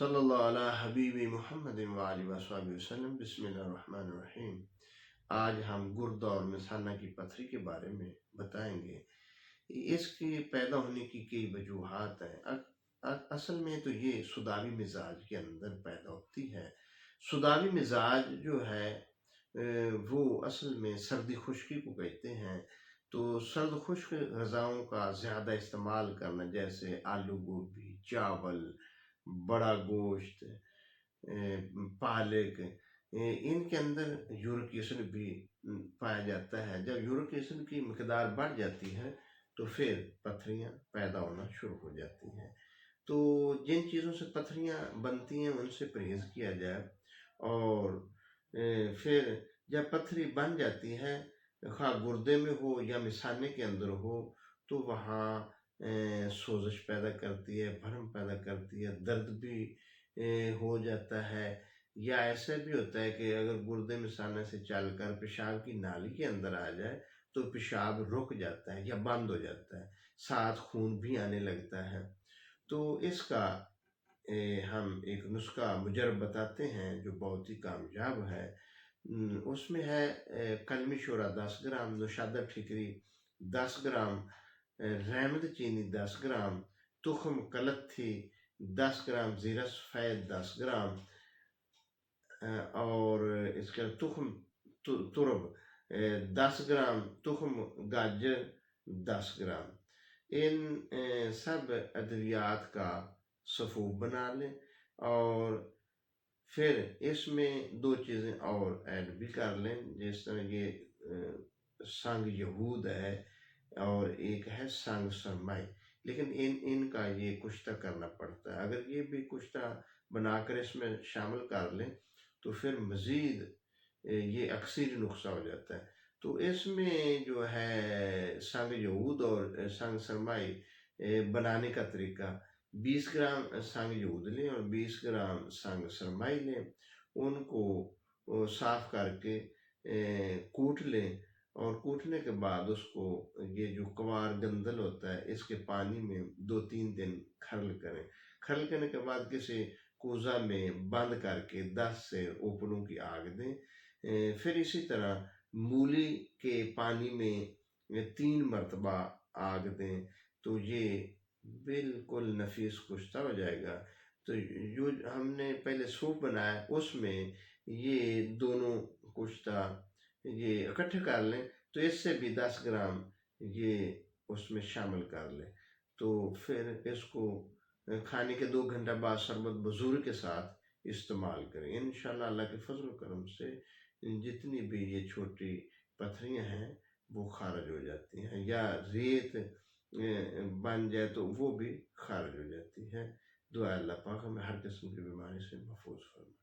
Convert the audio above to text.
صلی اللہ علیہ حبیب محمد وآلہ وصحبہ وسلم۔ بسم اللہ الرحمن الرحیم۔ آج ہم گردہ اور مثانہ کی پتھری کے بارے میں بتائیں گے۔ اس کے پیدا ہونے کی کئی وجوہات ہیں۔ اصل میں تو یہ سوداوی مزاج کے اندر پیدا ہوتی ہے۔ سوداوی مزاج جو ہے وہ اصل میں سردی خشکی کو کہتے ہیں۔ تو سرد خشک غذاؤں کا زیادہ استعمال کرنا، جیسے آلو گوبھی، چاول، بڑا گوشت، پالک، ان کے اندر یورک ایسڈ بھی پایا جاتا ہے۔ جب یورک ایسڈ کی مقدار بڑھ جاتی ہے تو پھر پتھریاں پیدا ہونا شروع ہو جاتی ہیں۔ تو جن چیزوں سے پتھریاں بنتی ہیں ان سے پرہیز کیا جائے، اور پھر جب پتھری بن جاتی ہے، خواہ گردے میں ہو یا مثانے کے اندر ہو، تو وہاں سوزش پیدا کرتی ہے، بھرم پیدا کرتی ہے، درد بھی ہو جاتا ہے، یا ایسا بھی ہوتا ہے کہ اگر گردے مثانے سے چل کر پیشاب کی نالی کے اندر آ جائے تو پیشاب رک جاتا ہے یا بند ہو جاتا ہے، ساتھ خون بھی آنے لگتا ہے۔ تو اس کا ہم ایک نسخہ مجرب بتاتے ہیں جو بہت ہی کامیاب ہے۔ اس میں ہے کلمی شورا 10 گرام، نوشادہ ٹھیکری 10 گرام، رحمت چینی 10 گرام، تخم کلتھی 10 گرام، زیرہ سفید 10 گرام، اور اس کا تخم ترب 10 گرام، تخم گاجر 10 گرام۔ ان سب ادویات کا سفوف بنا لیں، اور پھر اس میں 2 چیزیں اور ایڈ بھی کر لیں، جس طرح یہ سنگ یہود ہے اور ایک ہے سنگ سرمائی، لیکن ان کا یہ کشتہ کرنا پڑتا ہے۔ اگر یہ بھی کشتہ بنا کر اس میں شامل کر لیں تو پھر مزید یہ اکثر نسخہ ہو جاتا ہے۔ تو اس میں جو ہے سنگ یہود اور سنگ سرمائی بنانے کا طریقہ، 20 گرام سنگ یہود لیں اور 20 گرام سنگ سرمائی لیں، ان کو صاف کر کے کوٹ لیں، اور کوٹنے کے بعد اس کو یہ جو کوار گندل ہوتا ہے اس کے پانی میں 2-3 دن کھرل کریں۔ کھرل کرنے کے بعد کسی کوزہ میں بند کر کے 10 سے اوپروں کی آگ دیں۔ پھر اسی طرح مولی کے پانی میں 3 مرتبہ آگ دیں، تو یہ بالکل نفیس کشتہ ہو جائے گا۔ تو جو ہم نے پہلے سوپ بنایا اس میں یہ دونوں کشتہ یہ اکٹھے کر لیں، تو اس سے بھی 10 گرام یہ اس میں شامل کر لیں۔ تو پھر اس کو کھانے کے 2 گھنٹہ بعد شربت بزور کے ساتھ استعمال کریں۔ انشاءاللہ اللہ کے فضل و کرم سے جتنی بھی یہ چھوٹی پتھریاں ہیں وہ خارج ہو جاتی ہیں، یا ریت بن جائے تو وہ بھی خارج ہو جاتی ہے۔ دعا اللہ پاک ہمیں ہر قسم کی بیماری سے محفوظ فرمائے۔